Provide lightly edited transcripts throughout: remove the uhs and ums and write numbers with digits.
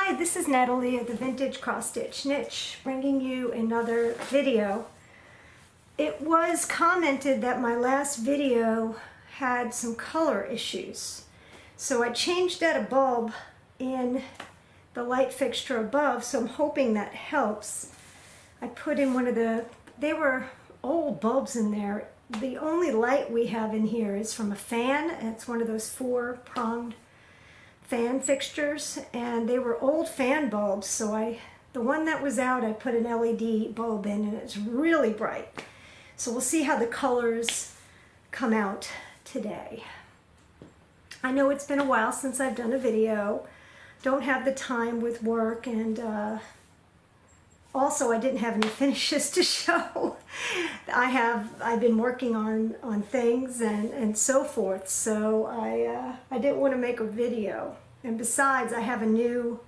Hi, this is Natalie of the Vintage Cross Stitch Niche, bringing you another video. It was commented that my last video had some color issues, so I changed out a bulb in the light fixture above, so I'm hoping that helps. I put in they were old bulbs in there. The only light we have in here is from a fan, and it's one of those 4-pronged fan fixtures, and they were old fan bulbs, so the one that was out I put an LED bulb in, and it's really bright. So we'll see how the colors come out today. I know it's been a while since I've done a video. Don't have the time with work, and also I didn't have any finishes to show. I've been working on things and so forth, so I didn't want to make a video. And besides, I have a new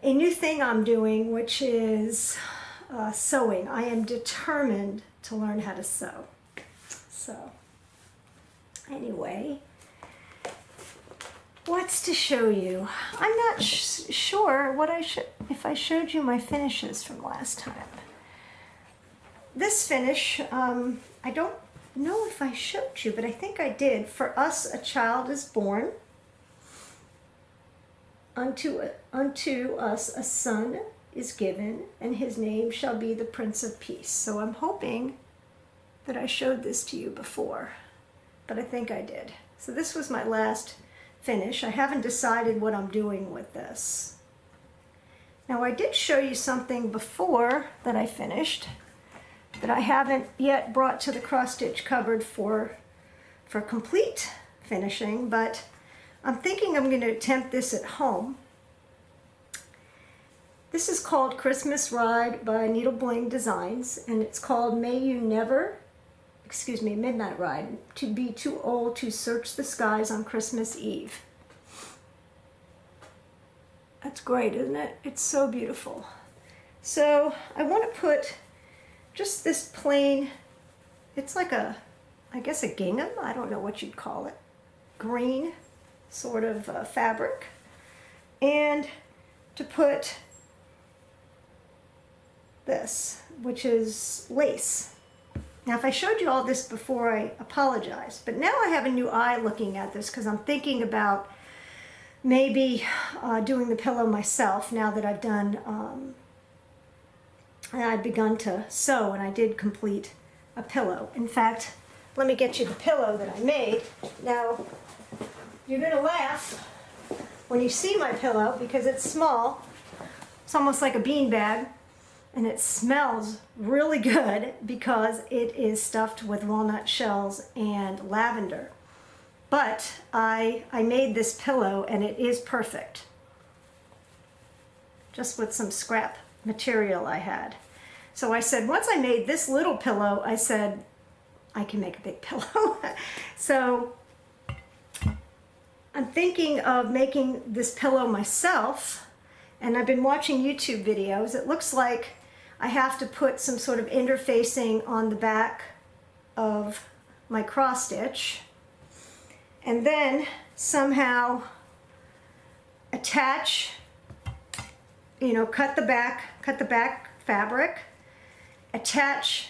thing I'm doing, which is sewing. I am determined to learn how to sew. So anyway, what's to show you? I'm not sure what if I showed you my finishes from last time. This finish, I don't know if I showed you, but I think I did. For us, a child is born. Unto us a son is given, and his name shall be the Prince of Peace. So I'm hoping that I showed this to you before, but I think I did. So this was my last finish. I haven't decided what I'm doing with this. Now, I did show you something before that I finished that I haven't yet brought to the cross stitch cupboard for complete finishing, but I'm thinking I'm going to attempt this at home. This is called Christmas Ride by Needle Bling Designs, and it's called Midnight Ride, to be too old to search the skies on Christmas Eve. That's great, isn't it? It's so beautiful. So I want to put just this plain, it's like I guess a gingham, I don't know what you'd call it, green sort of fabric, and to put this, which is lace. Now, if I showed you all this before, I apologize, but now I have a new eye looking at this because I'm thinking about maybe doing the pillow myself now that I've done, I've begun to sew, and I did complete a pillow. In fact, let me get you the pillow that I made. Now, you're going to laugh when you see my pillow because it's small. It's almost like a beanbag, and it smells really good because it is stuffed with walnut shells and lavender. But I made this pillow, and it is perfect, just with some scrap material I had. So I said, once I made this little pillow, I said, I can make a big pillow. So I'm thinking of making this pillow myself, and I've been watching YouTube videos. It looks like I have to put some sort of interfacing on the back of my cross stitch, and then somehow attach, cut the back fabric, attach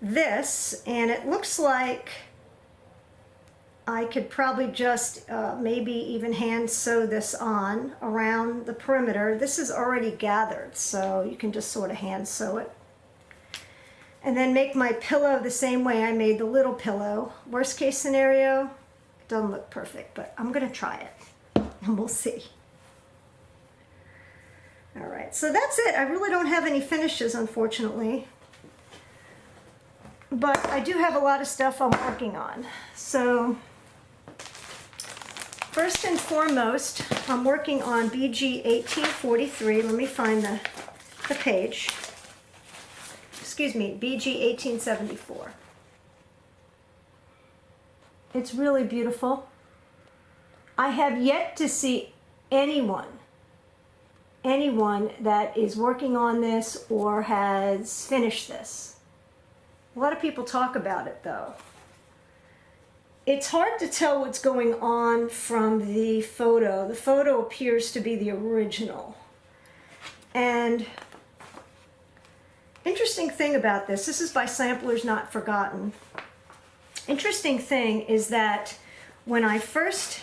this, and it looks like I could probably just maybe even hand sew this on around the perimeter. This is already gathered, so you can just sort of hand sew it. And then make my pillow the same way I made the little pillow. Worst case scenario, it doesn't look perfect, but I'm going to try it, and we'll see. All right, so that's it. I really don't have any finishes, unfortunately. But I do have a lot of stuff I'm working on. So first and foremost, I'm working on BG 1843. Let me find the page. Excuse me, BG 1874. It's really beautiful. I have yet to see anyone that is working on this or has finished this. A lot of people talk about it, though. It's hard to tell what's going on from the photo. The photo appears to be the original. And interesting thing about this is by Samplers Not Forgotten. Interesting thing is that when I first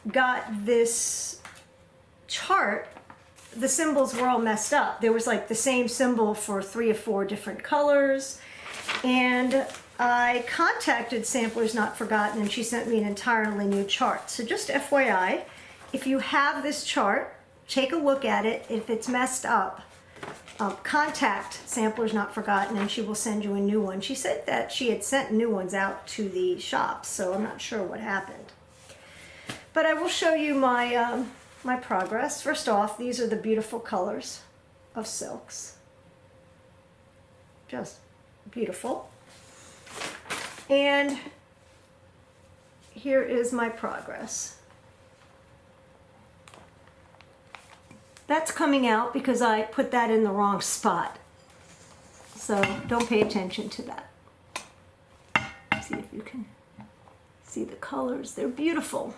got this chart, the symbols were all messed up. There was like the same symbol for 3 or 4 different colors. And I contacted Samplers Not Forgotten and she sent me an entirely new chart. So just FYI, if you have this chart, take a look at it. If it's messed up, contact Samplers Not Forgotten and she will send you a new one. She said that she had sent new ones out to the shops, so I'm not sure what happened. But I will show you my, my progress. First off, these are the beautiful colors of silks. Just beautiful. And here is my progress. That's coming out because I put that in the wrong spot. So don't pay attention to that. See if you can see the colors. They're beautiful.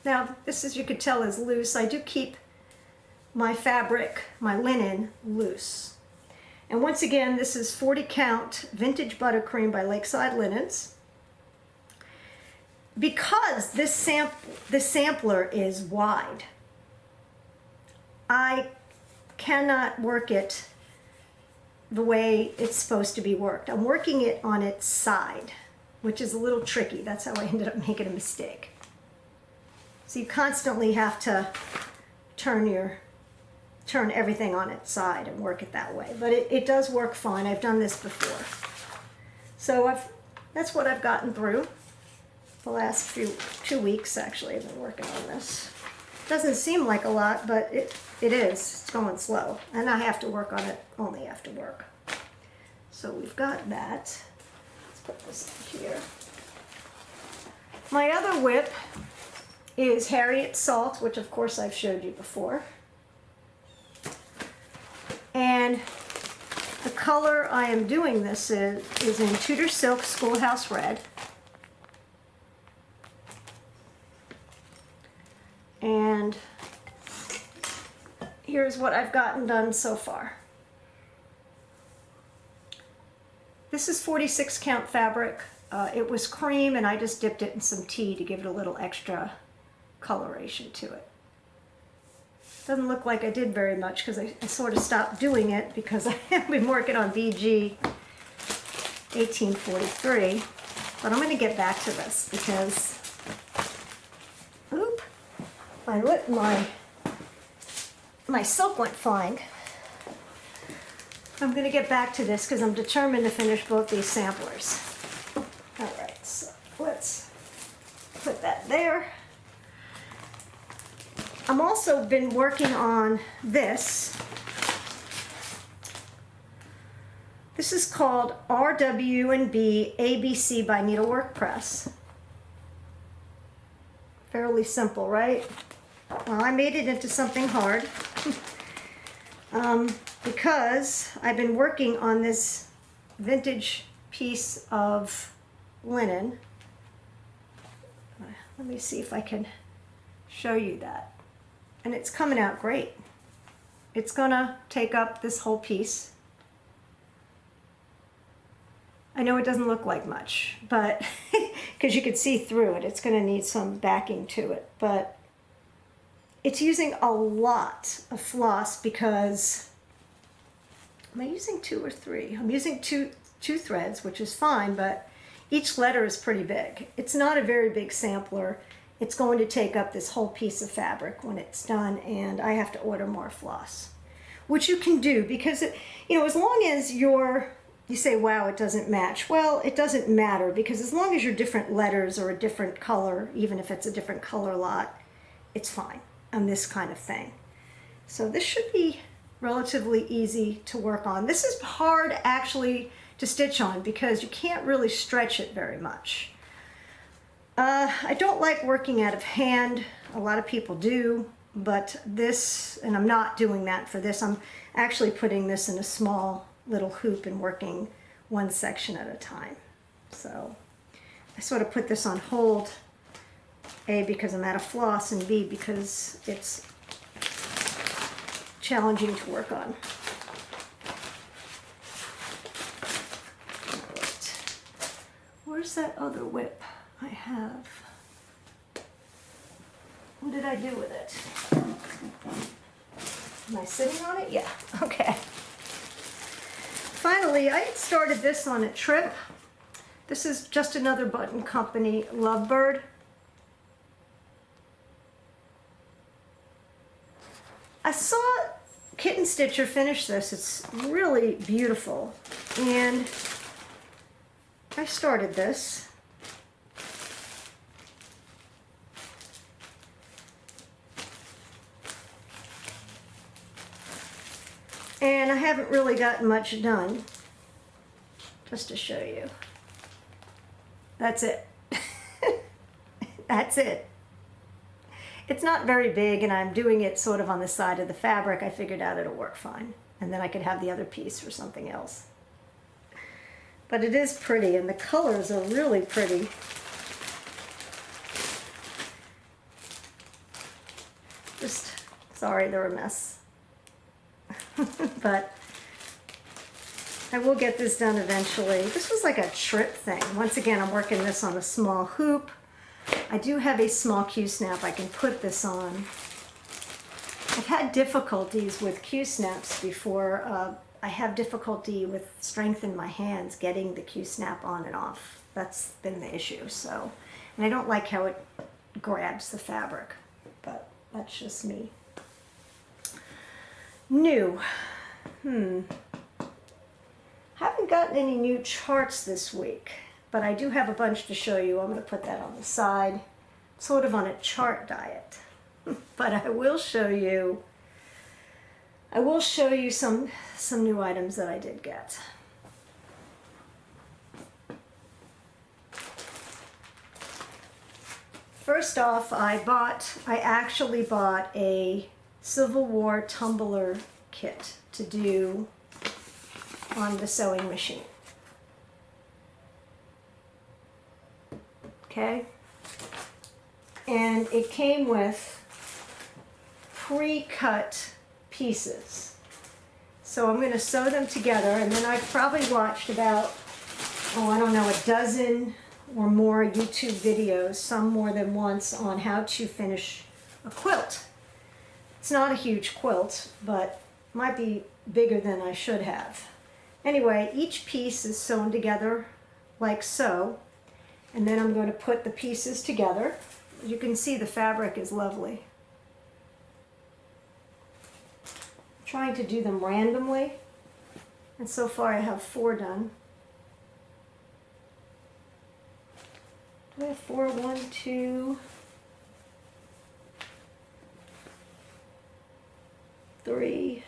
Now, this, as you could tell, is loose. I do keep my fabric, my linen, loose. And once again, this is 40 count vintage buttercream by Lakeside Linens. Because this sampler is wide, I cannot work it the way it's supposed to be worked. I'm working it on its side, which is a little tricky. That's how I ended up making a mistake. So you constantly have to turn everything on its side and work it that way. But it does work fine. I've done this before. So that's what I've gotten through the last 2 weeks, actually. I've been working on this. Doesn't seem like a lot, but it is. It's going slow. And I have to work on it only after work. So we've got that. Let's put this in here. My other WIP is Harriet Salt, which of course I've showed you before. And the color I am doing this is in Tudor Silk Schoolhouse Red. And here's what I've gotten done so far. This is 46 count fabric. It was cream and I just dipped it in some tea to give it a little extra coloration to it. Doesn't look like I did very much because I sort of stopped doing it because I have been working on VG 1843. But I'm going to get back to this because, oop, my silk went flying. I'm going to get back to this because I'm determined to finish both these samplers. All right, so let's put that there. I'm also been working on this. This is called RW&B ABC by Needlework Press. Fairly simple, right? Well, I made it into something hard because I've been working on this vintage piece of linen. Let me see if I can show you that. And it's coming out great. It's gonna take up this whole piece. I know it doesn't look like much, but because you can see through it, it's gonna need some backing to it. But it's using a lot of floss because, am I using 2 or 3? I'm using two threads, which is fine, but each letter is pretty big. It's not a very big sampler. It's going to take up this whole piece of fabric when it's done, and I have to order more floss, which you can do because, as long as you say, wow, it doesn't match. Well, it doesn't matter because as long as you're different letters or a different color, even if it's a different color lot, it's fine on this kind of thing. So this should be relatively easy to work on. This is hard actually to stitch on because you can't really stretch it very much. I don't like working out of hand. A lot of people do, but this, and I'm not doing that for this. I'm actually putting this in a small little hoop and working one section at a time. So I sort of put this on hold, A, because I'm out of floss, and B, because it's challenging to work on. Right. Where's that other whip I have? What did I do with it? Am I sitting on it? Yeah, okay. Finally, I started this on a trip. This is just another Button Company Lovebird. I saw Kitten Stitcher finish this. It's really beautiful. And I started this. And I haven't really gotten much done. Just to show you. That's it. That's it. It's not very big, and I'm doing it sort of on the side of the fabric. I figured out it'll work fine. And then I could have the other piece for something else. But it is pretty, and the colors are really pretty. Just, sorry, they're a mess. But I will get this done eventually. This was like a trip thing. Once again, I'm working this on a small hoop. I do have a small Q-snap I can put this on. I've had difficulties with Q-snaps before. I have difficulty with strength in my hands getting the Q-snap on and off. That's been the issue. So, and I don't like how it grabs the fabric, but that's just me. New. Haven't gotten any new charts this week, but I do have a bunch to show you. I'm going to put that on the side, sort of on a chart diet. But I will show you some new items that I did get. First off, I actually bought a Civil War Tumbler Kit to do on the sewing machine. Okay? And it came with pre-cut pieces. So I'm going to sew them together, and then I've probably watched about, I don't know, a dozen or more YouTube videos, some more than once, on how to finish a quilt. It's not a huge quilt, but might be bigger than I should have. Anyway, each piece is sewn together like so, and then I'm going to put the pieces together. You can see the fabric is lovely. I'm trying to do them randomly, and so far I have 4 done. Do I have 4? 1, 2, 3,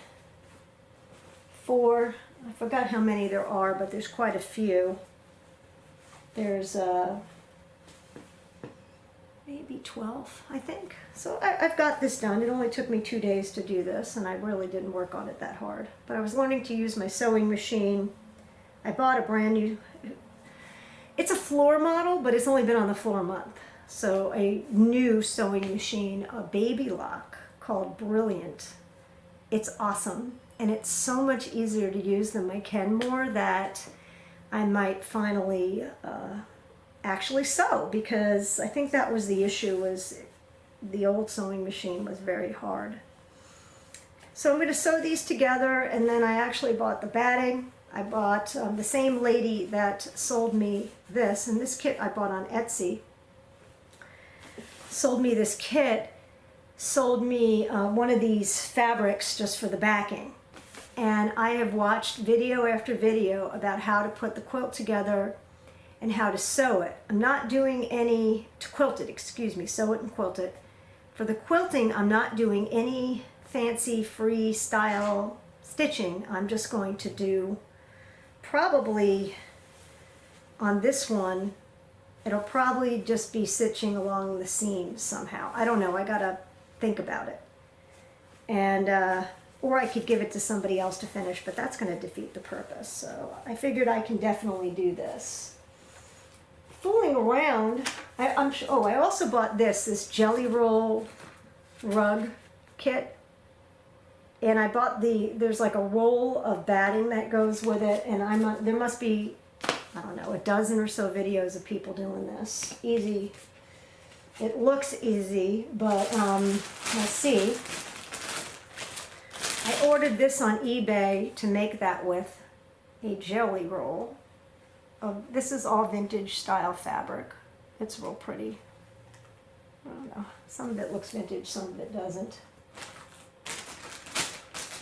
4. I forgot how many there are, but there's quite a few. There's maybe 12, I think. So I've got this done. It only took me 2 days to do this, and I really didn't work on it that hard. But I was learning to use my sewing machine. I bought a brand new, it's a floor model, but it's only been on the floor a month. So a new sewing machine, a Baby Lock, called Brilliant. It's awesome, and it's so much easier to use than my Kenmore that I might finally actually sew, because I think that was the issue, was the old sewing machine was very hard. So I'm going to sew these together, and then I actually bought the batting. I bought the same lady that sold me this, and this kit I bought on Etsy, sold me this kit, sold me one of these fabrics just for the backing. And I have watched video after video about how to put the quilt together and how to sew it. I'm not doing any, to quilt it, excuse me, sew it and quilt it. For the quilting, I'm not doing any fancy freestyle stitching. I'm just going to do, probably on this one, it'll probably just be stitching along the seams somehow. I don't know, I gotta think about it. And, or I could give it to somebody else to finish, but that's going to defeat the purpose. So I figured I can definitely do this. fooling around, I also bought this Jelly Roll rug kit. And I bought there's like a roll of batting that goes with it, and there must be, I don't know, a dozen or so videos of people doing this. Easy. It looks easy, but let's see. I ordered this on eBay to make that with a jelly roll. This is all vintage style fabric. It's real pretty. I don't know. Some of it looks vintage, some of it doesn't.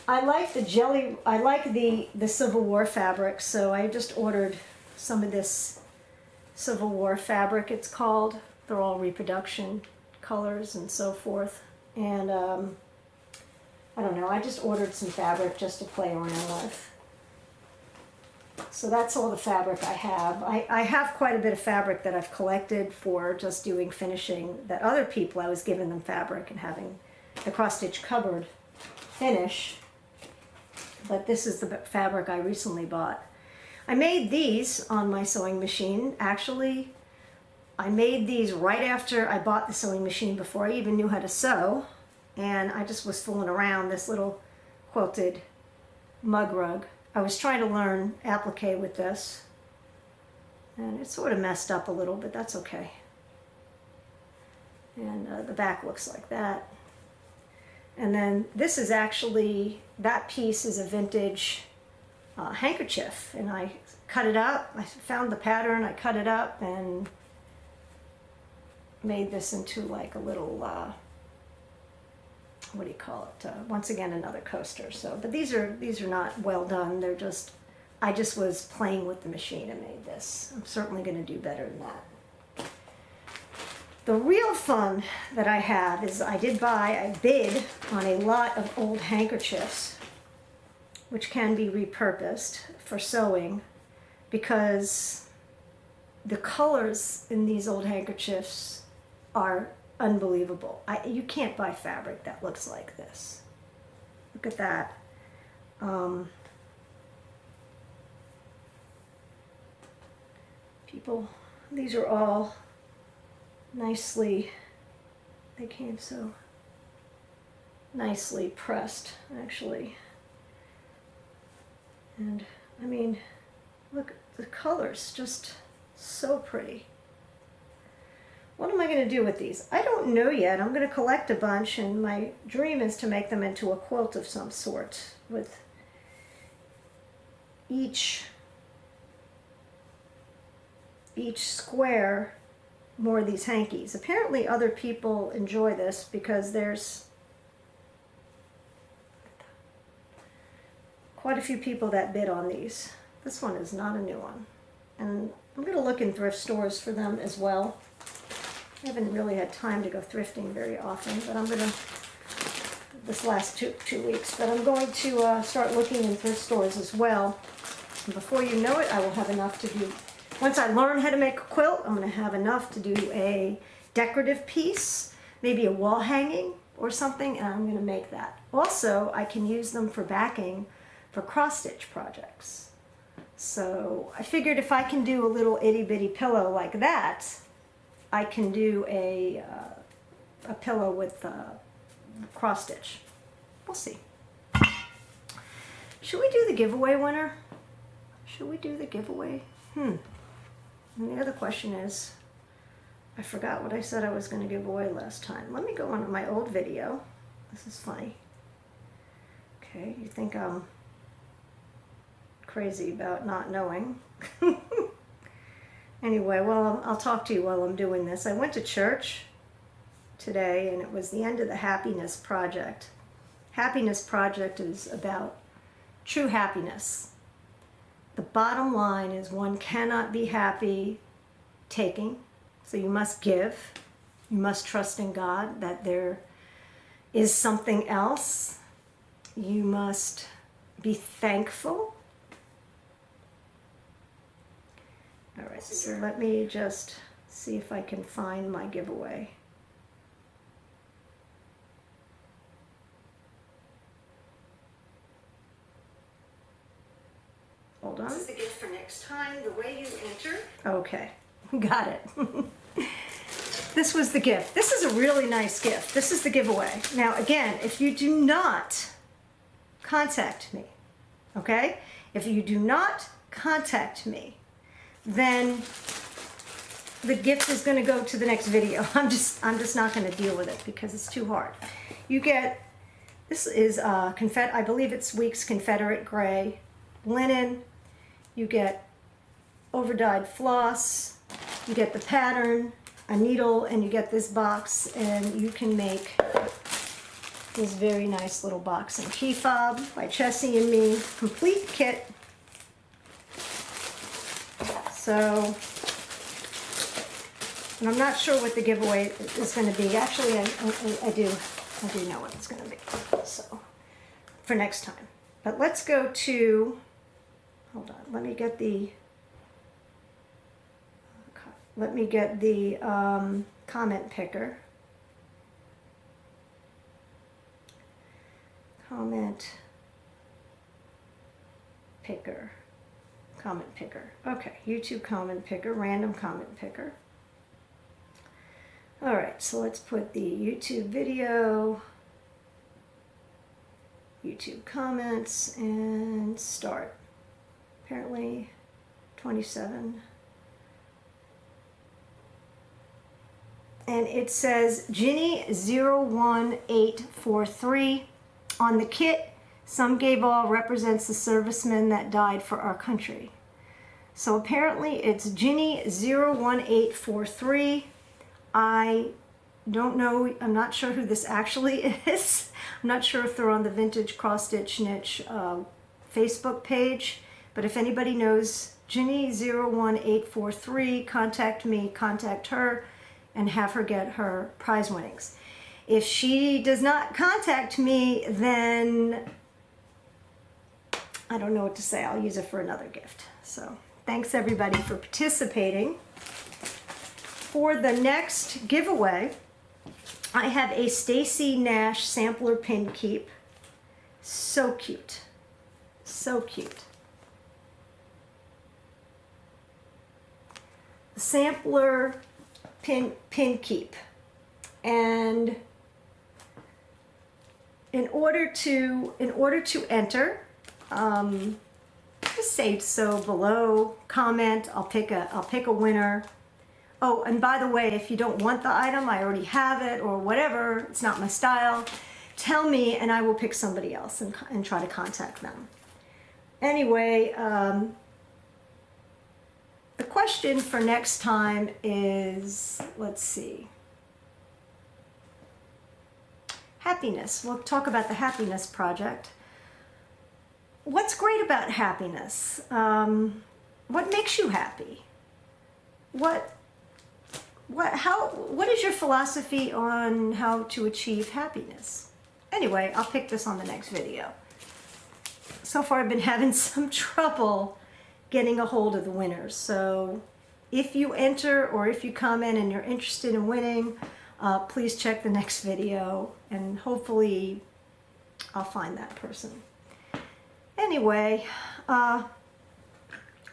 I like the Civil War fabric, so I just ordered some of this Civil War fabric, it's called. They're all reproduction colors and so forth. And I don't know, I just ordered some fabric just to play around with. So that's all the fabric I have. I have quite a bit of fabric that I've collected for just doing finishing that other people, I was giving them fabric and having the cross-stitch cupboard finish. But this is the fabric I recently bought. I made these on my sewing machine. Actually, I made these right after I bought the sewing machine, before I even knew how to sew. And I just was fooling around this little quilted mug rug. I was trying to learn applique with this. And it sort of messed up a little, but that's okay. And the back looks like that. And then this is actually, that piece is a vintage handkerchief, and I cut it up. I found the pattern, I cut it up and made this into like a little, what do you call it? Once again, another coaster. So, but these are not well done. They're just, I just was playing with the machine and made this. I'm certainly going to do better than that. The real fun that I have is I bid on a lot of old handkerchiefs, which can be repurposed for sewing, because the colors in these old handkerchiefs are unbelievable. You can't buy fabric that looks like this. Look at that. People, these are all nicely, they came so nicely pressed, actually. And I mean, look, the colors just so pretty. What am I going to do with these? I don't know yet. I'm going to collect a bunch, and my dream is to make them into a quilt of some sort, with each square more of these hankies. Apparently other people enjoy this because there's quite a few people that bid on these. This one is not a new one. And I'm going to look in thrift stores for them as well. I haven't really had time to go thrifting very often, but I'm going to, this last two weeks, but I'm going to start looking in thrift stores as well. And before you know it, I will have enough to do. Once I learn how to make a quilt, I'm going to have enough to do a decorative piece, maybe a wall hanging or something, and I'm going to make that. Also, I can use them for backing for cross-stitch projects. So I figured if I can do a little itty-bitty pillow like that, I can do a pillow with cross-stitch. We'll see. Should we do the giveaway winner? Should we do the giveaway? And the other question is, I forgot what I said I was going to give away last time. Let me go on to my old video. This is funny. Okay, you think I'm crazy about not knowing. Anyway, well, I'll talk to you while I'm doing this. I went to church today, and it was the end of the Happiness Project. Happiness Project is about true happiness. The bottom line is one cannot be happy taking, so you must give. You must trust in God that there is something else. You must be thankful. All right, so let me just see if I can find my giveaway. Hold on. This is the gift for next time, the way you enter. Okay. Got it. This was the gift. This is a really nice gift. This is the giveaway. Now, again, if you do not contact me, okay? If you do not contact me, then the gift is going to go to the next video. I'm just not going to deal with it because it's too hard. You get, this is I believe it's Weeks Confederate Gray linen. You get overdyed floss. You get the pattern, a needle, and you get this box, and you can make this very nice little box and key fob by Chessie and me. Complete kit. So, and I'm not sure what the giveaway is going to be. Actually, I do know what it's going to be. So, for next time. But let's go to, hold on, let me get the comment picker. Comment picker. Okay, YouTube comment picker, random comment picker. All right, so let's put the YouTube video, YouTube comments, and start. Apparently 27. And it says Ginny01843 on the kit. Some gay ball represents the servicemen that died for our country. So apparently it's Ginny01843. I don't know, I'm not sure who this actually is. I'm not sure if they're on the Vintage Cross Stitch Niche Facebook page, but if anybody knows Ginny01843, contact me, contact her, and have her get her prize winnings. If she does not contact me, then I don't know what to say. I'll use it for another gift. So thanks everybody for participating. For the next giveaway, I have a Stacy Nash sampler pin keep. So cute. So cute. Sampler pin keep. And in order to enter, just say so below, comment, I'll pick a winner. Oh, and by the way, if you don't want the item, I already have it or whatever, it's not my style, tell me and I will pick somebody else and try to contact them. Anyway, the question for next time is, let's see, happiness. We'll talk about the happiness project. What's great about happiness? What makes you happy? What is your philosophy on how to achieve happiness? Anyway, I'll pick this on the next video. So far I've been having some trouble getting a hold of the winners. So if you enter or if you comment and you're interested in winning, please check the next video and hopefully I'll find that person. Anyway, while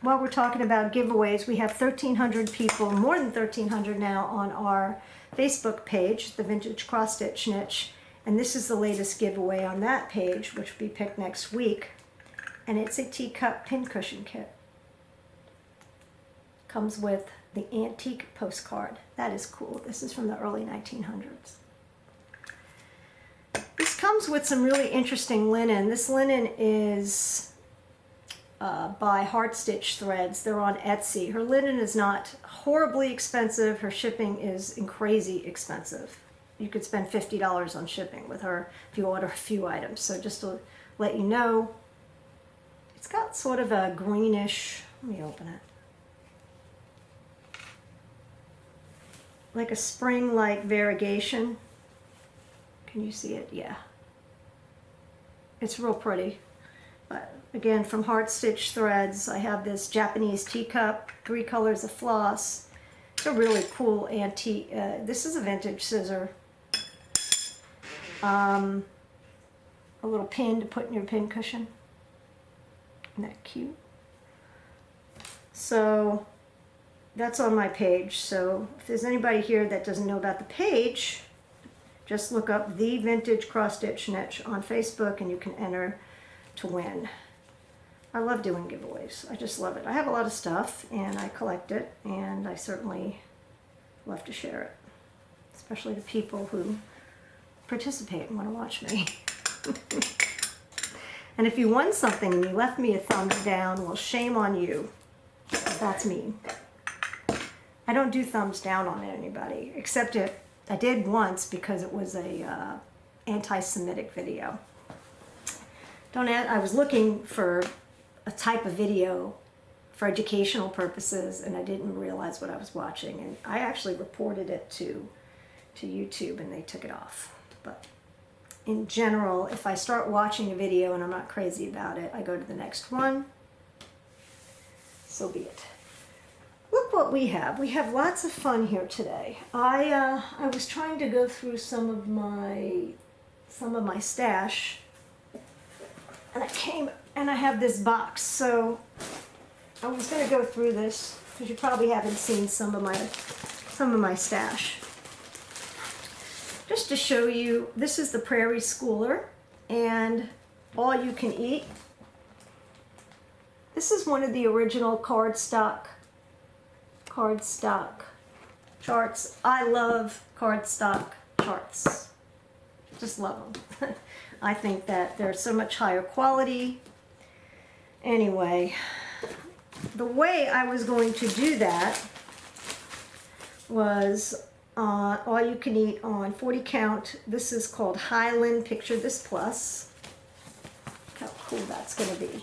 we're talking about giveaways, we have 1,300 people, more than 1,300 now on our Facebook page, the Vintage Cross Stitch Niche, and this is the latest giveaway on that page, which will be picked next week, and it's a Teacup Pincushion Kit. Comes with the antique postcard. That is cool. This is from the early 1900s. This comes with some really interesting linen. This linen is by Heart Stitch Threads. They're on Etsy. Her linen is not horribly expensive. Her shipping is crazy expensive. You could spend $50 on shipping with her if you order a few items. So just to let you know, it's got sort of a greenish, let me open it, like a spring-like variegation. Can you see it? Yeah. It's real pretty. But again, from Heart Stitch Threads, I have this Japanese teacup, 3 colors of floss. It's a really cool antique. This is a vintage scissor. A little pin to put in your pin cushion. Isn't that cute? So that's on my page. So if there's anybody here that doesn't know about the page, just look up The Vintage Cross Stitch Niche on Facebook and you can enter to win. I love doing giveaways. I just love it. I have a lot of stuff and I collect it, and I certainly love to share it, especially the people who participate and want to watch me. And if you won something and you left me a thumbs down, well, shame on you. That's mean. I don't do thumbs down on anybody, except I did once because it was a anti-Semitic video. I was looking for a type of video for educational purposes, and I didn't realize what I was watching, and I actually reported it to YouTube and they took it off. But in general, if I start watching a video and I'm not crazy about it, I go to the next one. So be it. Look what we have. We have lots of fun here today. I was trying to go through some of my stash, and I have this box. So I was going to go through this because you probably haven't seen some of my stash. Just to show you, this is the Prairie Schooler and All You Can Eat. This is one of the original cardstock charts. I love cardstock charts. Just love them. I think that they're so much higher quality. Anyway, the way I was going to do that was All You Can Eat on 40 count. This is called Highland Picture This Plus. Look how cool that's going to be.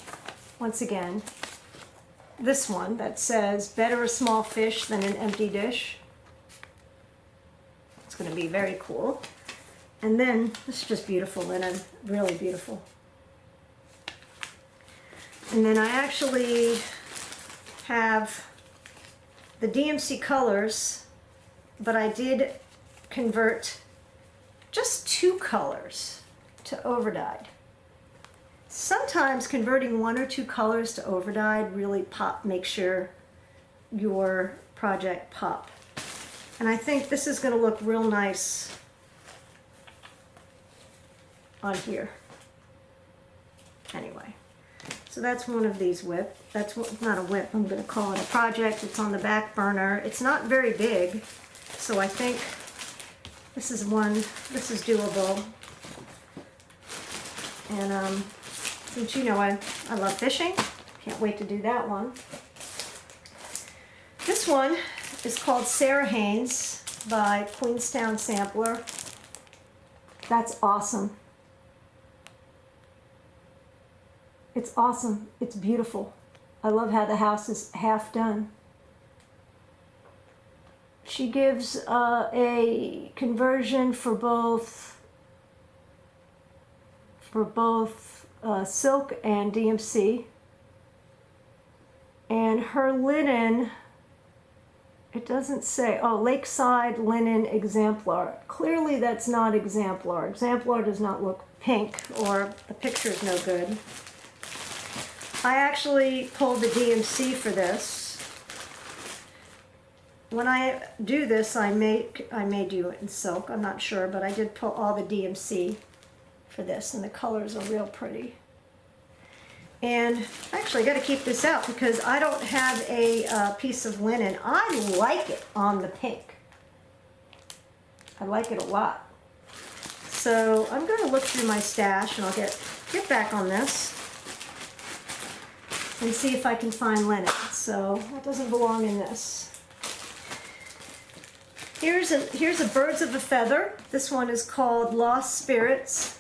Once again, this one that says, better a small fish than an empty dish. It's going to be very cool. And then, this is just beautiful linen, really beautiful. And then I actually have the DMC colors, but I did convert just 2 colors to overdyed. Sometimes converting 1 or 2 colors to overdyed really makes your project pop. And I think this is going to look real nice on here. Anyway, so that's one of these WIP. That's not a WIP, I'm going to call it a project. It's on the back burner. It's not very big, so I think this is doable. And since you know I love fishing, can't wait to do that one. This one is called Sarah Haines by Queenstown Sampler. That's awesome. It's awesome. It's beautiful. I love how the house is half done. She gives a conversion for both silk and DMC. And her linen, it doesn't say, oh, Lakeside Linen Exemplar. Clearly that's not Exemplar. Exemplar does not look pink, or the picture is no good. I actually pulled the DMC for this. When I do this, I may do it in silk, I'm not sure, but I did pull all the DMC for this, and the colors are real pretty. And actually, I got to keep this out because I don't have a piece of linen. I like it on the pink. I like it a lot. So I'm going to look through my stash, and I'll get back on this and see if I can find linen. So that doesn't belong in this. Here's a Birds of a Feather. This one is called Lost Spirits.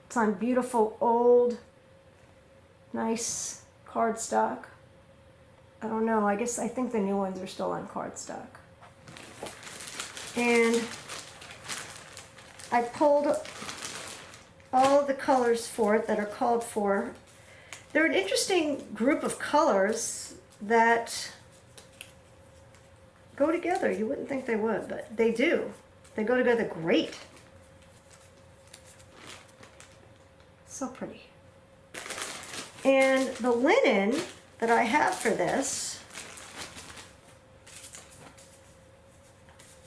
It's on beautiful old, nice cardstock. I don't know, I think the new ones are still on cardstock. And I pulled all of the colors for it that are called for. They're an interesting group of colors that go together. You wouldn't think they would, but they do. They go together great. So pretty. And the linen that I have for this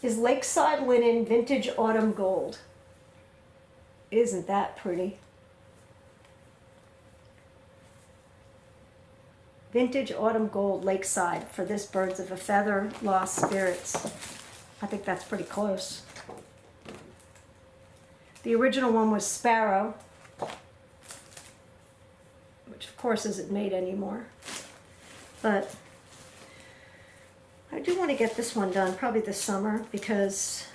is Lakeside Linen Vintage Autumn Gold. Isn't that pretty? Vintage Autumn Gold Lakeside for this Birds of a Feather Lost Spirits. I think that's pretty close. The original one was Sparrow, which of course isn't made anymore. But I do want to get this one done probably this summer because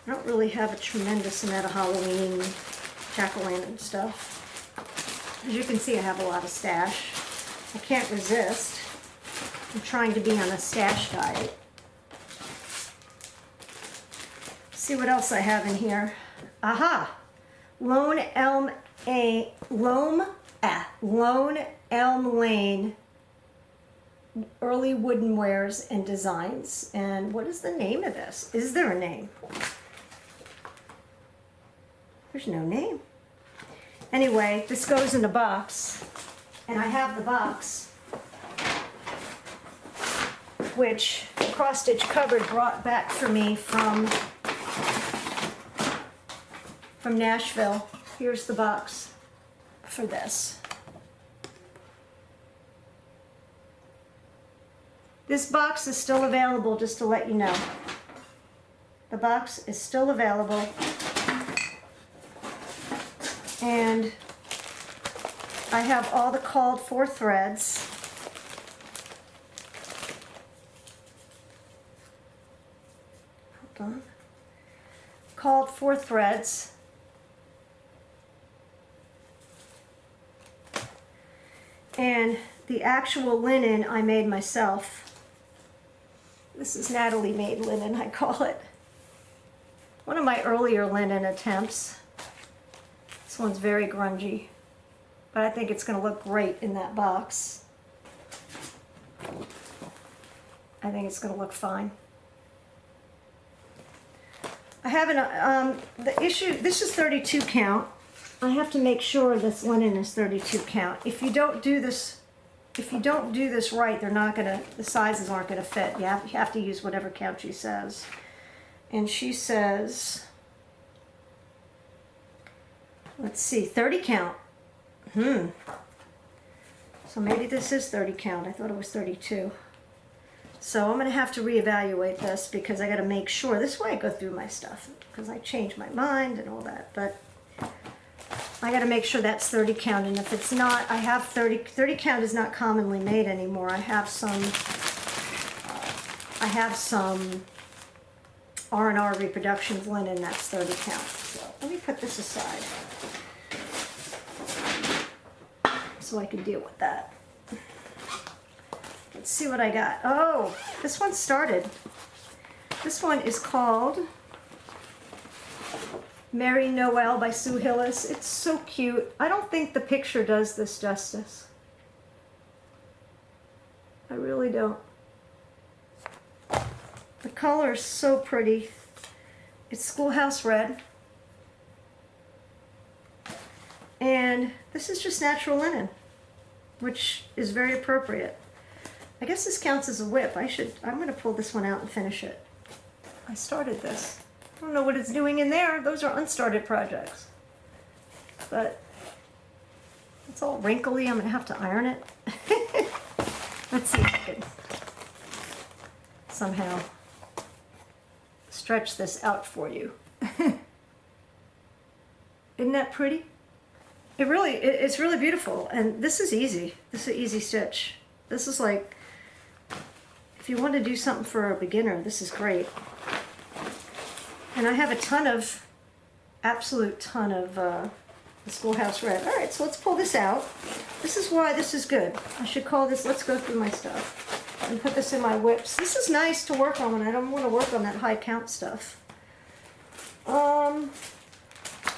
I don't really have a tremendous amount of Halloween jack-o'-lantern stuff. As you can see, I have a lot of stash. I can't resist. I'm trying to be on a stash diet. See what else I have in here. Aha! Lone Elm Lane Early Wooden Wares and Designs. And what is the name of this? Is there a name? There's no name. Anyway, this goes in a box, and I have the box, which the cross-stitch cupboard brought back for me from Nashville. Here's the box for this. This box is still available, just to let you know. The box is still available. And I have all the called for threads. Hold on. Called for threads. And the actual linen I made myself. This is Natalie made linen, I call it. One of my earlier linen attempts. This one's very grungy, but I think it's going to look great in that box. I think it's going to look fine. I have the issue, this is 32 count. I have to make sure this linen is 32 count. If you don't do this right, they're not gonna, the sizes aren't gonna fit. You have to use whatever count she says. And she says, let's see, 30 count. So maybe this is 30 count. I thought it was 32. So I'm gonna have to reevaluate this because I gotta make sure. This is why I go through my stuff, because I change my mind and all that. But I got to make sure that's 30 count, and if it's not, I have 30 count is not commonly made anymore. I have some R&R Reproductions linen that's 30 count. So let me put this aside so I can deal with that. Let's see what I got. Oh, this one started. This one is called Merry Noel by Sue Hillis. It's so cute. I don't think the picture does this justice. I really don't. The color is so pretty. It's Schoolhouse Red. And this is just natural linen, which is very appropriate. I guess this counts as a WIP. I'm going to pull this one out and finish it. I started this. I don't know what it's doing in there. Those are unstarted projects. But it's all wrinkly. I'm going to have to iron it. Let's see if I can somehow stretch this out for you. Isn't that pretty? It's really beautiful. And this is easy. This is an easy stitch. This is like, if you want to do something for a beginner, this is great. And I have a absolute ton of the Schoolhouse Red. All right, so let's pull this out. This is why this is good. I should call this, let's go through my stuff and put this in my WIPS. This is nice to work on when I don't want to work on that high count stuff.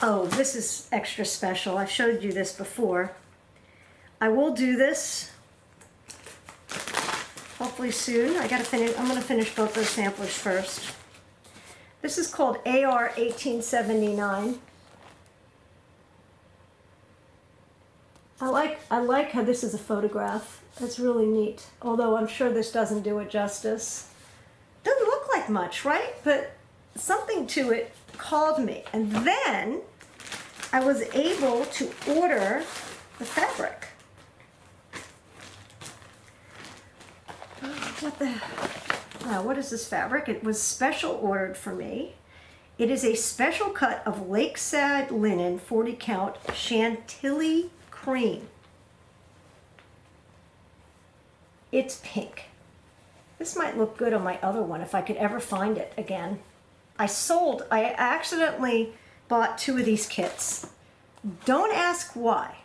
Oh, this is extra special. I showed you this before. I will do this hopefully soon. I'm going to finish both those samplers first. This is called AR 1879. I like how this is a photograph. That's really neat. Although I'm sure this doesn't do it justice. Doesn't look like much, right? But something to it called me. And then I was able to order the fabric. What is this fabric? It was special ordered for me. It is a special cut of Lakeside linen 40 count Chantilly cream. It's pink. This might look good on my other one if I could ever find it again. I accidentally bought 2 of these kits. Don't ask why.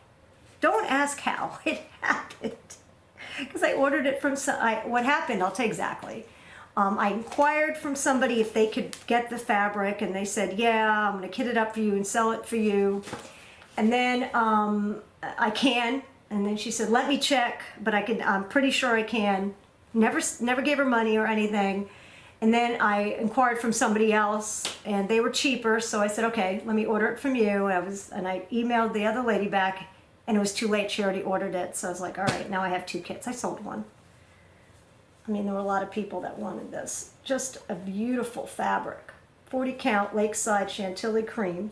Don't ask how it happened. Because I ordered it from what happened, I'll tell you exactly. I inquired from somebody if they could get the fabric, and they said, yeah, I'm going to kit it up for you and sell it for you. And then I can. And then she said, let me check, but I'm pretty sure I can. Never gave her money or anything. And then I inquired from somebody else, and they were cheaper. So I said, okay, let me order it from you. And I emailed the other lady back, and it was too late. She already ordered it. So I was like, all right, now I have 2 kits. I sold one. I mean, there were a lot of people that wanted this. Just a beautiful fabric. 40 count Lakeside Chantilly cream.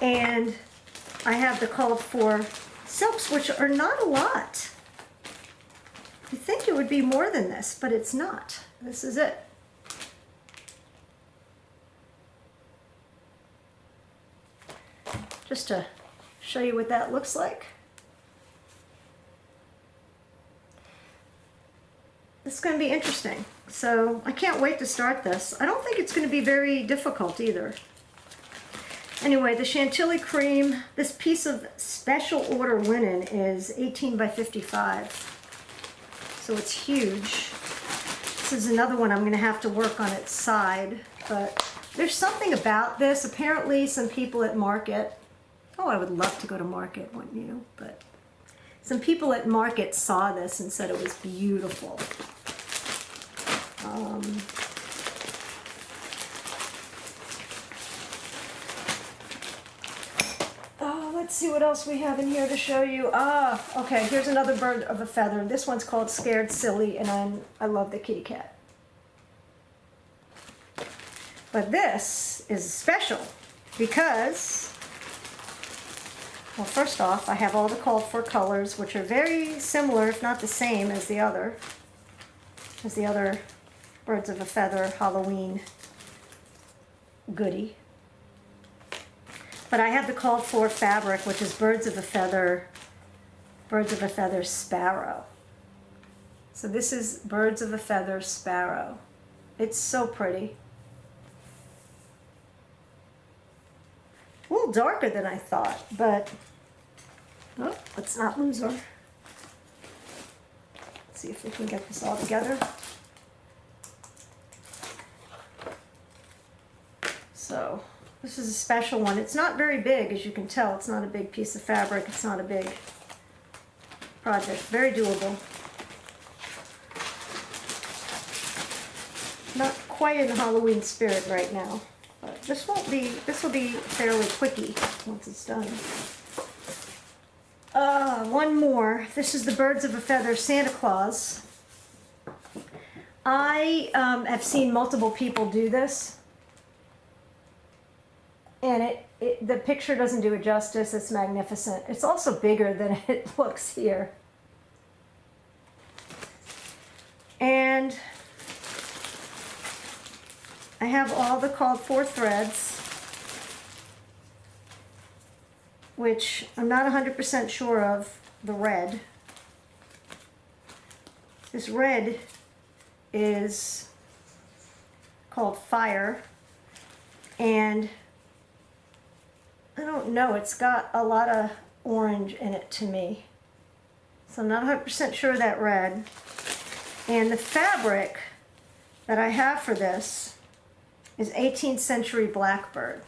And I have the called for silks, which are not a lot. You think it would be more than this, but it's not. This is it. Just to show you what that looks like. It's going to be interesting. So I can't wait to start this. I don't think it's going to be very difficult either. Anyway, the Chantilly cream, this piece of special order linen is 18 by 55. So it's huge. This is another one I'm going to have to work on its side. But there's something about this. Apparently some people at Market, oh, I would love to go to Market, wouldn't you? But some people at Market saw this and said it was beautiful. Let's see what else we have in here to show you. Okay, here's another bird of a feather. This one's called Scared Silly, and I love the kitty cat. But this is special because, well, first off, I have all the called for colors, which are very similar, if not the same, as the other birds of a feather Halloween goodie. But I have the called for fabric, which is birds of a feather sparrow. So this is birds of a feather sparrow. It's so pretty. A little darker than I thought, but oh, let's not lose her. Let's see if we can get this all together. So this is a special one. It's not very big, as you can tell. It's not a big piece of fabric. It's not a big project. Very doable. Not quite in the Halloween spirit right now. But this will be fairly quickie once it's done. One more. This is the Birds of a Feather Santa Claus. I have seen multiple people do this. And the picture doesn't do it justice. It's magnificent. It's also bigger than it looks here. And I have all the called for threads, which I'm not 100% sure of the red. This red is called Fire, and I don't know, it's got a lot of orange in it to me. So I'm not 100% sure of that red. And the fabric that I have for this is 18th Century Blackbird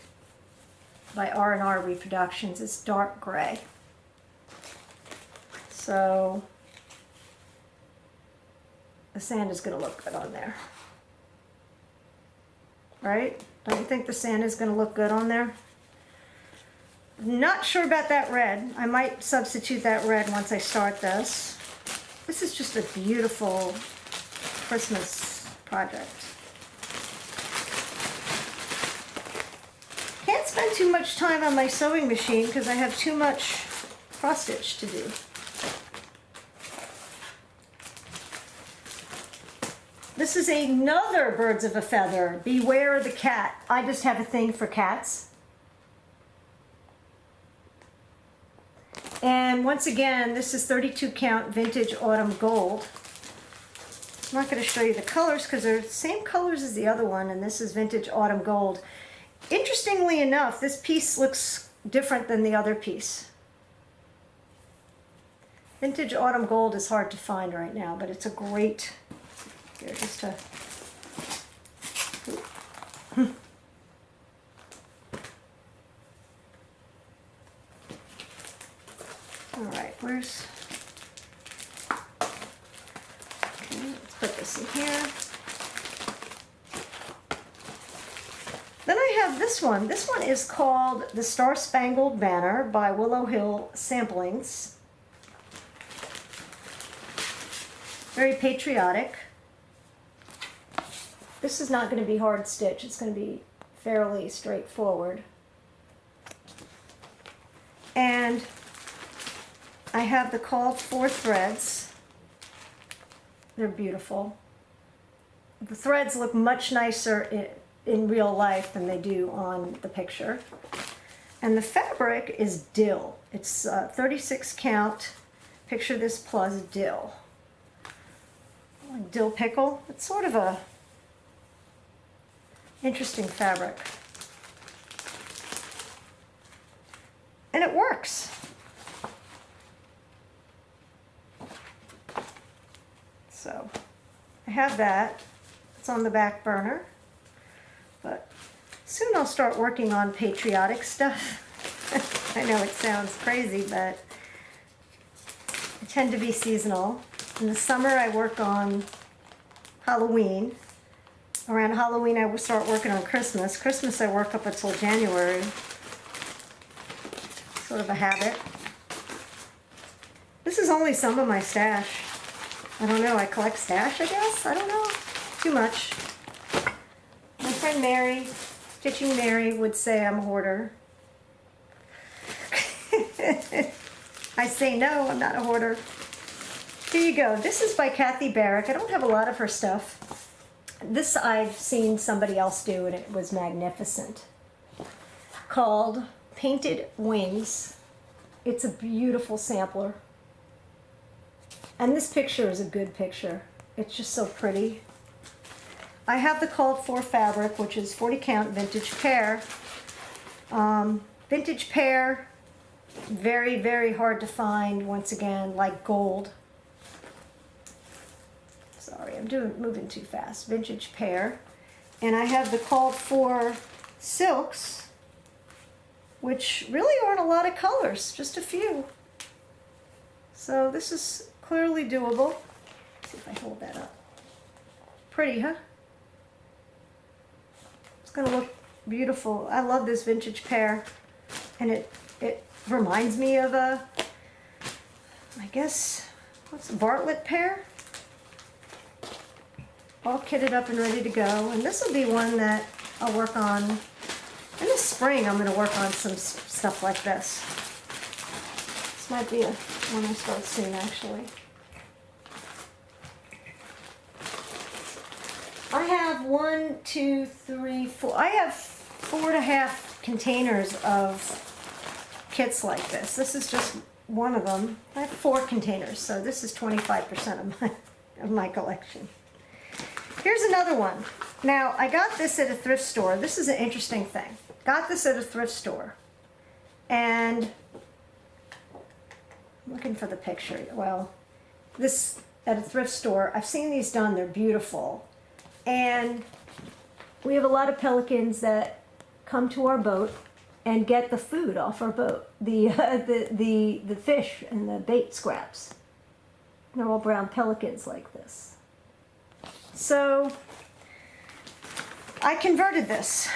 by R&R Reproductions. It's dark gray. So the sand is going to look good on there. Right? Don't you think the sand is going to look good on there? not sure about that red. I might substitute that red once I start this. This is just a beautiful Christmas project. Can't spend too much time on my sewing machine because I have too much cross stitch to do. This is another Birds of a Feather. Beware the cat. I just have a thing for cats. And once again, this is 32 count vintage autumn gold. I'm not going to show you the colors because they're the same colors as the other one, and this is vintage autumn gold. Interestingly enough, this piece looks different than the other piece. Vintage autumn gold is hard to find right now, but it's a great, here, just to, all right, where's, okay, let's put this in here. Then I have this one. This one is called the Star-Spangled Banner by Willow Hill Samplings. Very patriotic. This is not going to be hard stitch. It's going to be fairly straightforward. And I have the called for threads. They're beautiful. The threads look much nicer in real life than they do on the picture. And the fabric is dill. It's 36 count. Picture this plus dill. Like dill pickle. It's sort of a interesting fabric. And it works. So I have that. It's on the back burner. But soon I'll start working on patriotic stuff. I know it sounds crazy, but I tend to be seasonal. In the summer I work on Halloween. Around Halloween I will start working on Christmas. Christmas I work up until January. Sort of a habit. This is only some of my stash. I don't know, I collect stash, I guess? I don't know. Too much. My friend Mary, Stitching Mary, would say I'm a hoarder. I say no, I'm not a hoarder. Here you go. This is by Kathy Barrick. I don't have a lot of her stuff. This I've seen somebody else do, and it was magnificent. Called Painted Wings. It's a beautiful sampler. And this picture is a good picture. It's just so pretty. I have the called for fabric, which is 40 count vintage pear. Vintage pear, very, very hard to find, once again, like gold. Sorry, I'm moving too fast. Vintage pear. And I have the called for silks, which really aren't a lot of colors, just a few. So this is clearly doable. Let's see if I hold that up. Pretty, huh? It's gonna look beautiful. I love this vintage pear, and it reminds me of a, I guess, what's Bartlett pear? All kitted up and ready to go. And this will be one that I'll work on in the spring. I'm gonna work on some stuff like this. This might be one I start soon, actually. I have 1, 2, 3, 4. I have 4.5 containers of kits like this. This is just one of them. I have 4 containers, so this is 25% of my collection. Here's another one. Now, I got this at a thrift store. This is an interesting thing. Got this at a thrift store. And I'm looking for the picture. Well, this at a thrift store. I've seen these done. They're beautiful. And we have a lot of pelicans that come to our boat and get the food off our boat, the fish and the bait scraps. They're all brown pelicans like this. So I converted this.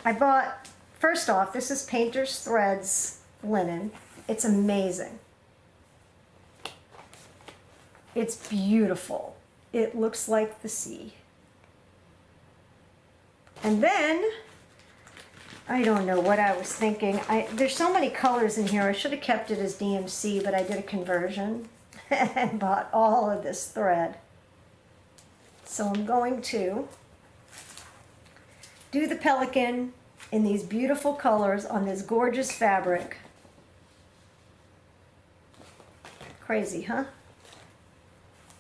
I bought First off, this is Painter's Threads linen. It's amazing. It's beautiful. It looks like the sea. And then, I don't know what I was thinking. There's so many colors in here. I should have kept it as DMC, but I did a conversion and bought all of this thread. So I'm going to do the pelican in these beautiful colors on this gorgeous fabric. Crazy, huh?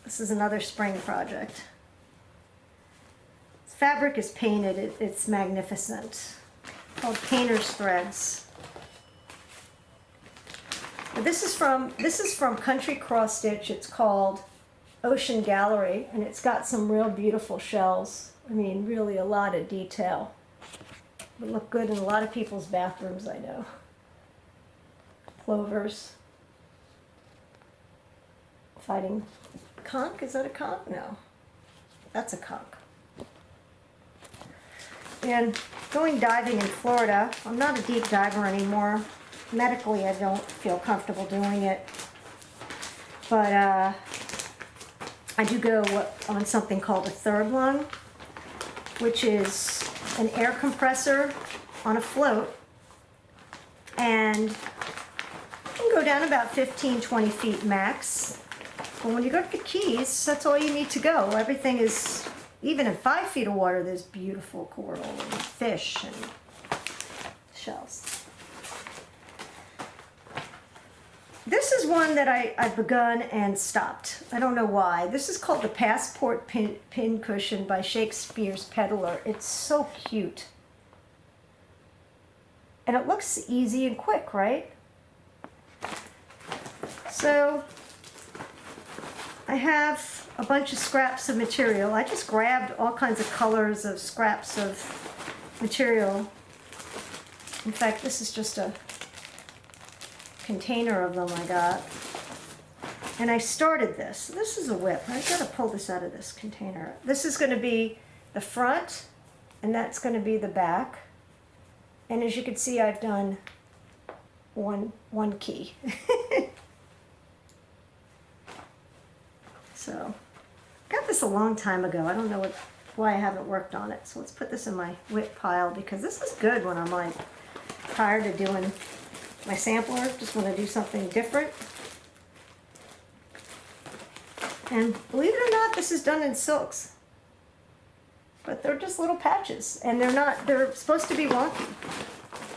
This is another spring project. This fabric is painted. It's magnificent. Called Painter's Threads. But this is from Country Cross Stitch. It's called Ocean Gallery, and it's got some real beautiful shells. I mean, really a lot of detail. Would look good in a lot of people's bathrooms, I know. Plovers. Fighting conch? Is that a conch? No. That's a conch. And going diving in Florida, I'm not a deep diver anymore. Medically, I don't feel comfortable doing it. But I do go on something called a third lung, which is an air compressor on a float, and you can go down about 15-20 feet max. But when you go to the Keys, that's all you need to go. Everything is, even in 5 feet of water, there's beautiful coral and fish and shells. This is one that I've begun and stopped. I don't know why. This is called the Passport Pincushion by Shakespeare's Peddler. It's so cute. And it looks easy and quick, right? So I have a bunch of scraps of material. I just grabbed all kinds of colors of scraps of material. In fact, this is just a container of them I got. And I started this. This is a whip. I gotta pull this out of this container. This is gonna be the front, and that's gonna be the back. And as you can see, I've done one key. So, got this a long time ago. I don't know why I haven't worked on it. So let's put this in my whip pile, because this is good when I'm like tired of doing my sampler, just want to do something different. And believe it or not, this is done in silks. But they're just little patches, and they're supposed to be wonky.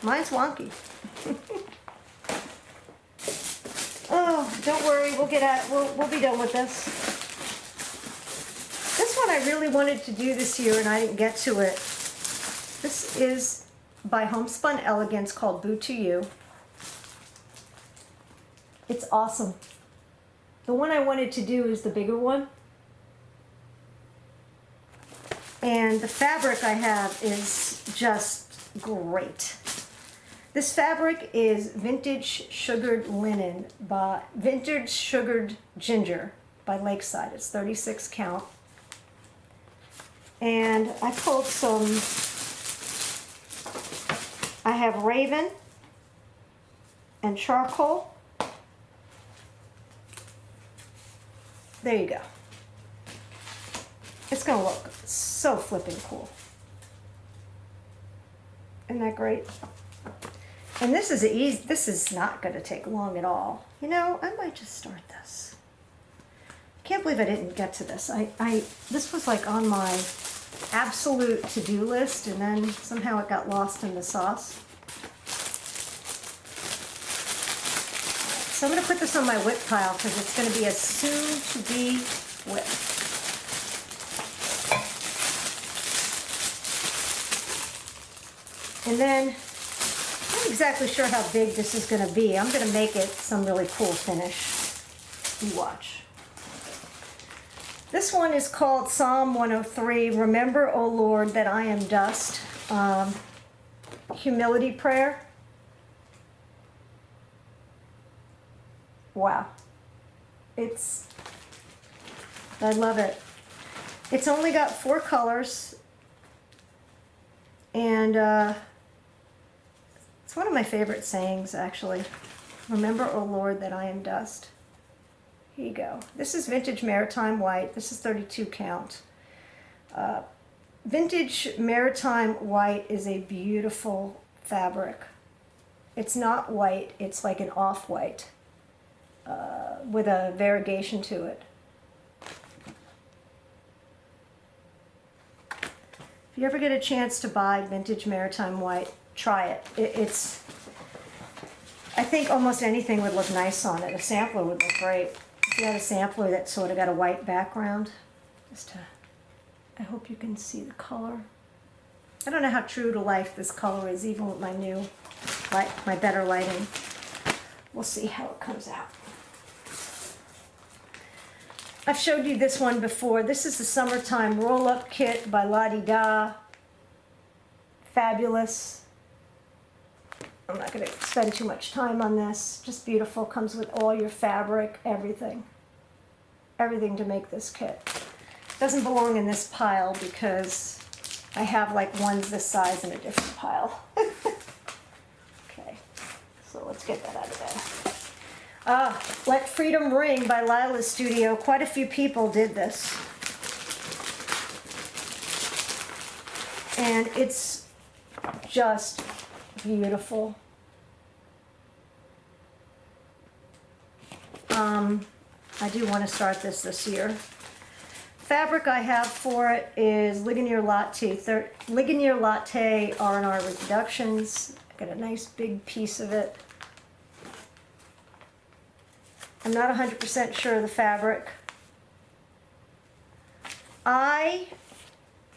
Mine's wonky. Oh, don't worry, we'll be done with this. This one I really wanted to do this year and I didn't get to it. This is by Homespun Elegance, called Boo to You. It's awesome. The one I wanted to do is the bigger one. And the fabric I have is just great. This fabric is Vintage Sugared Ginger by Lakeside. It's 36 count. And I pulled some, I have Raven and Charcoal. There you go. It's gonna look so flipping cool. Isn't that great? And this is easy. This is not gonna take long at all. You know, I might just start this. Can't believe I didn't get to this. This was like on my absolute to-do list, and then somehow it got lost in the sauce. So I'm going to put this on my whip pile because it's going to be a soon-to-be whip. And then, I'm not exactly sure how big this is going to be. I'm going to make it some really cool finish. You watch. This one is called Psalm 103, Remember, O Lord, that I am dust. Humility prayer. Wow. I love it. It's only got 4 colors. And It's one of my favorite sayings, actually. Remember, O Lord, that I am dust. Here you go. This is vintage Maritime white. This is 32 count. Vintage Maritime white is a beautiful fabric. It's not white, it's like an off-white with a variegation to it. If you ever get a chance to buy vintage Maritime white, try it. It's, I think almost anything would look nice on it. A sampler would look great. If you had a sampler that sort of got a white background, I hope you can see the color. I don't know how true to life this color is, even with my new, my better lighting. We'll see how it comes out. I've showed you this one before. This is the Summertime Roll-Up Kit by La-Dee-Da. Fabulous. I'm not going to spend too much time on this. Just beautiful. Comes with all your fabric, everything. Everything to make this kit. Doesn't belong in this pile because I have like ones this size in a different pile. Okay, so let's get that out of there. Let Freedom Ring by Lila's Studio. Quite a few people did this. And it's just beautiful. I do want to start this year. Fabric I have for it is Ligonier Latte R&R Reproductions. Got a nice big piece of it. I'm not 100% sure of the fabric. I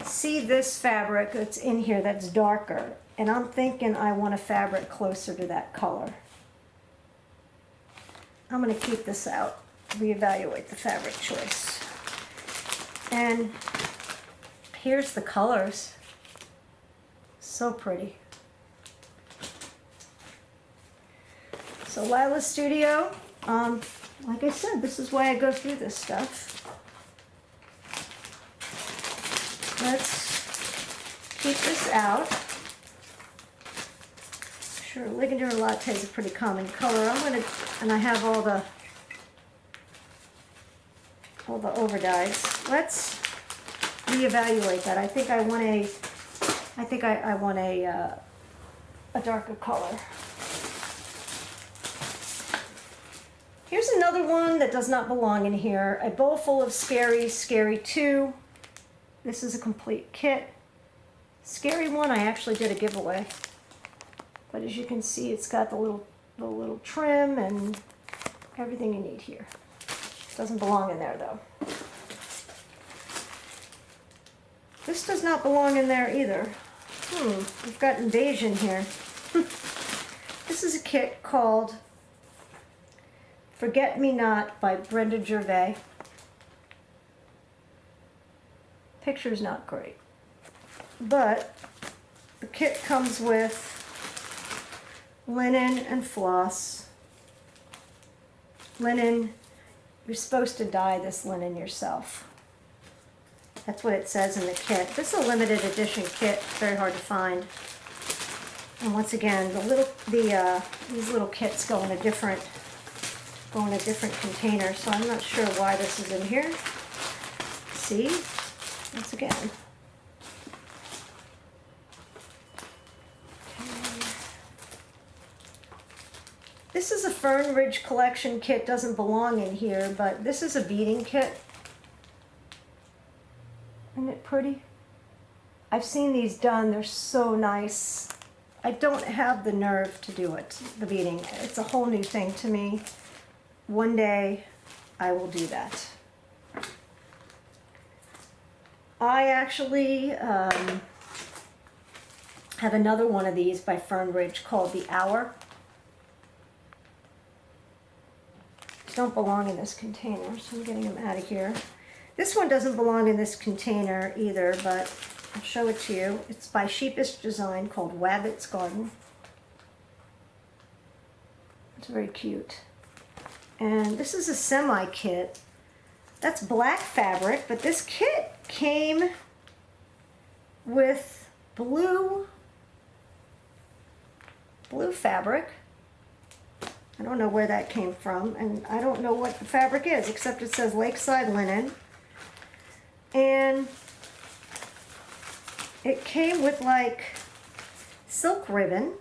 see this fabric that's in here that's darker, and I'm thinking I want a fabric closer to that color. I'm going to keep this out, reevaluate the fabric choice. And here's the colors. So pretty. So Lila's Studio, like I said, this is why I go through this stuff. Let's keep this out. Sure, Ligonier Latte is a pretty common color. And I have all the overdyes. Let's reevaluate that. I think I want a darker color. Here's another one that does not belong in here. A bowl full of Scary 2. This is a complete kit. Scary 1, I actually did a giveaway. But as you can see, it's got the little trim and everything you need here. Doesn't belong in there though. This does not belong in there either. We've got Invasion here. This is a kit called Forget Me Not by Brenda Gervais. Picture's not great. But the kit comes with linen and floss. Linen, you're supposed to dye this linen yourself. That's what it says in the kit. This is a limited edition kit, very hard to find. And once again, these little kits go in a different container, so I'm not sure why this is in here. See, once again. This is a Fern Ridge Collection kit, doesn't belong in here, but this is a beading kit. Isn't it pretty? I've seen these done, they're so nice. I don't have the nerve to do it, the beading. It's a whole new thing to me. One day I will do that. I actually have another one of these by Fern Ridge called The Hour. Don't belong in this container, so I'm getting them out of here. This one doesn't belong in this container either, but I'll show it to you. It's by Sheepish Design called Wabbit's Garden. It's very cute. And this is a semi-kit. That's black fabric, but this kit came with blue blue fabric. I don't know where that came from, and I don't know what the fabric is, except it says Lakeside Linen. And it came with like silk ribbon.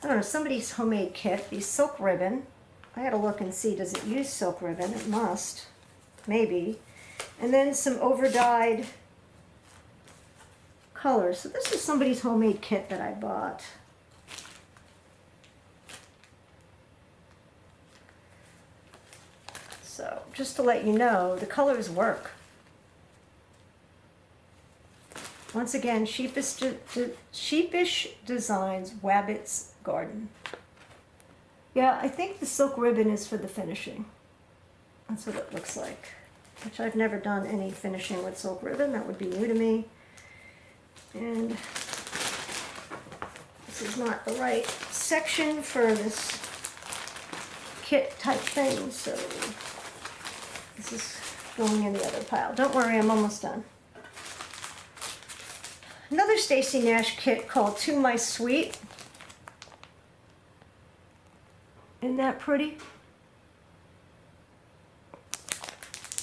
I don't know, somebody's homemade kit, these silk ribbon. I gotta look and see, does it use silk ribbon? It must, maybe. And then some over-dyed colors. So this is somebody's homemade kit that I bought. So just to let you know, the colors work. Once again, Sheepish Designs, Wabbit's Garden. Yeah, I think the silk ribbon is for the finishing. That's what it looks like. Which I've never done any finishing with silk ribbon. That would be new to me. And this is not the right section for this kit type thing, so this is going in the other pile. Don't worry, I'm almost done. Another Stacy Nash kit called To My Sweet. Isn't that pretty?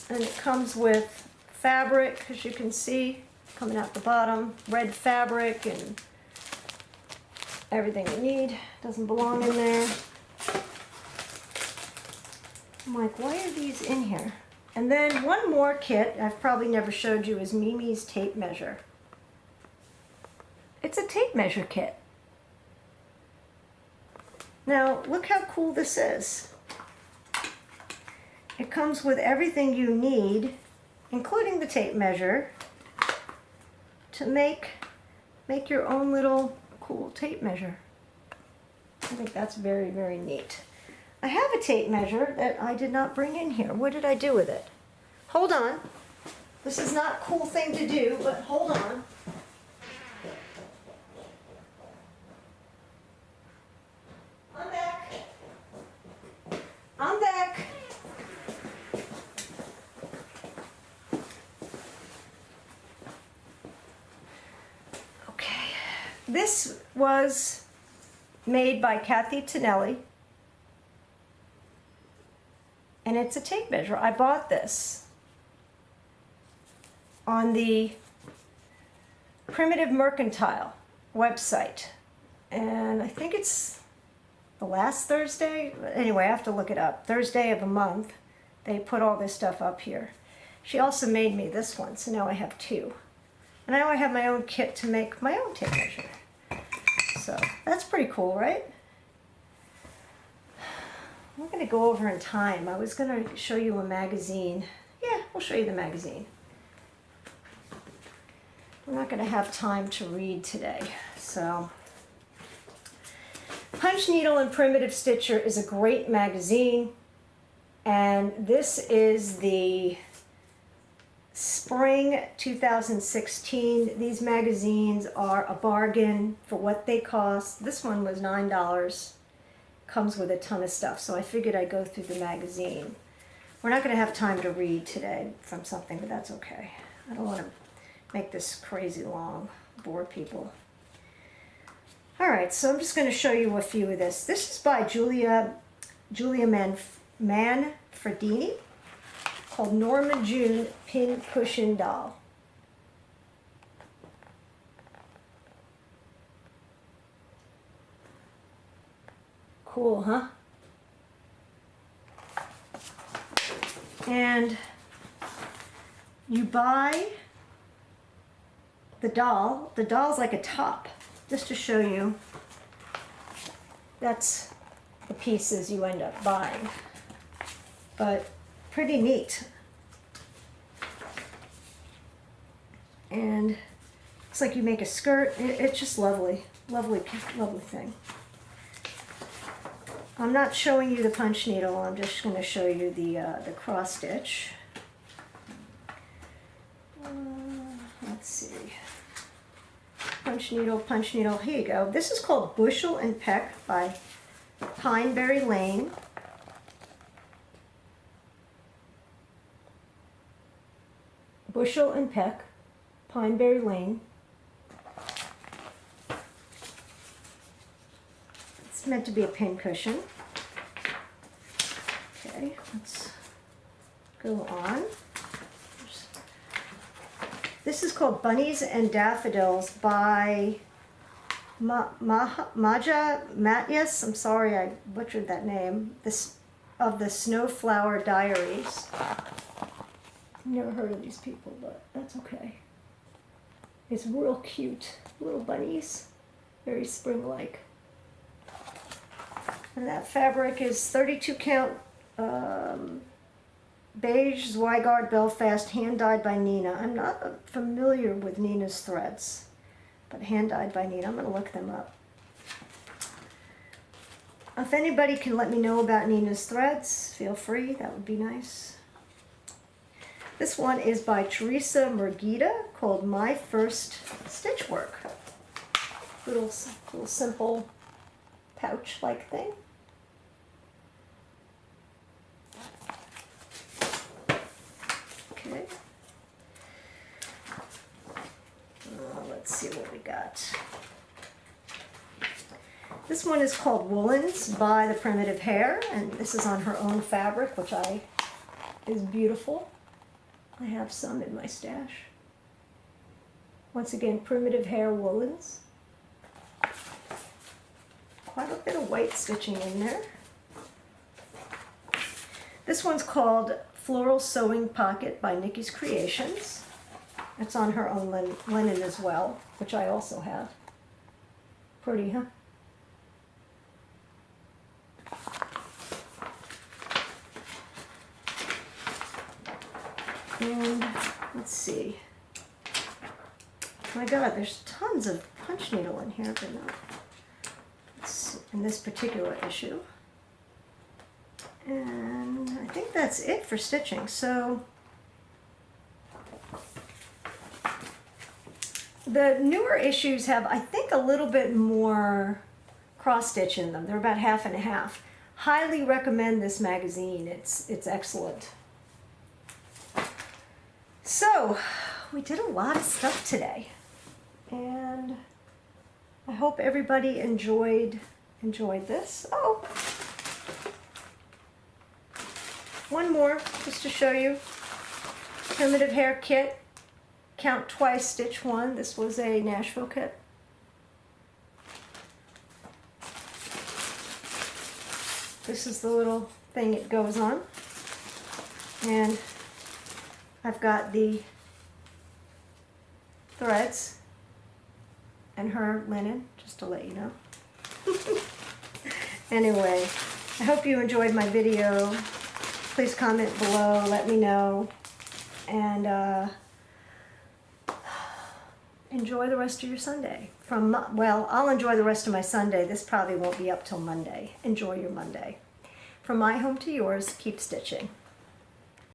And it comes with fabric, as you can see, coming out the bottom, red fabric and everything you need. Doesn't belong in there. I'm like, why are these in here? And then one more kit I've probably never showed you is Mimi's tape measure. It's a tape measure kit. Now, look how cool this is. It comes with everything you need, including the tape measure, to make your own little cool tape measure. I think that's very, very neat. I have a tape measure that I did not bring in here. What did I do with it? Hold on. This is not a cool thing to do, but hold on. I'm back. I'm back. Okay. This was made by Kathy Tonelli. And it's a tape measure. I bought this on the Primitive Mercantile website. And I think it's the last Thursday. Anyway, I have to look it up. Thursday of a month, they put all this stuff up here. She also made me this one, so now I have two. And now I have my own kit to make my own tape measure. So that's pretty cool, right? We're going to go over in time. I was going to show you a magazine. Yeah, we'll show you the magazine. We're not going to have time to read today. So, Punch Needle and Primitive Stitcher is a great magazine. And this is the Spring 2016. These magazines are a bargain for what they cost. This one was $9. Comes with a ton of stuff, so I figured I'd go through the magazine. We're not going to have time to read today from something, but that's okay. I don't want to make this crazy long, bore people. All right, so I'm just going to show you a few of this. This is by Julia Manfredini, called Norma June Pincushion Doll. Cool, huh? And you buy the doll. The doll's like a top, just to show you. That's the pieces you end up buying. But pretty neat. And it's like you make a skirt. It's just lovely, lovely, lovely thing. I'm not showing you the punch needle, I'm just going to show you the cross stitch. Let's see. Punch needle, here you go. This is called Bushel and Peck by Pineberry Lane. Bushel and Peck, Pineberry Lane. It's meant to be a pincushion. Okay, let's go on. This is called Bunnies and Daffodils by Maja Matyas. I'm sorry I butchered that name. Of the Snowflower Diaries. I've never heard of these people, but that's okay. It's real cute. Little bunnies. Very spring-like. And that fabric is 32 count beige Zweigart Belfast, hand-dyed by Nina. I'm not familiar with Nina's threads, but hand-dyed by Nina. I'm going to look them up. If anybody can let me know about Nina's threads, feel free. That would be nice. This one is by Teresa Murgida, called My First Stitch Work. Little simple pouch-like thing. Okay. Let's see what we got. This one is called Woolens by The Primitive Hare, and this is on her own fabric, which is beautiful. I have some in my stash. Once again, Primitive Hare Woolens. Quite a bit of white stitching in there. This one's called Floral Sewing Pocket by Nikki's Creations. It's on her own linen as well, which I also have. Pretty, huh? And let's see. My God, there's tons of punch needle in here, but not in this particular issue. And I think that's it for stitching. So the newer issues have, I think, a little bit more cross stitch in them. They're about half and a half. Highly recommend this magazine. It's excellent. So we did a lot of stuff today, and I hope everybody enjoyed this. Oh, one more just to show you. Primitive Hare kit, count twice, stitch one. This was a Nashville kit. This is the little thing it goes on, and I've got the threads and her linen, just to let you know. Anyway, I hope you enjoyed my video. Please comment below, let me know, and enjoy the rest of your Sunday. Well, I'll enjoy the rest of my Sunday. This probably won't be up till Monday. Enjoy your Monday. From my home to yours, keep stitching.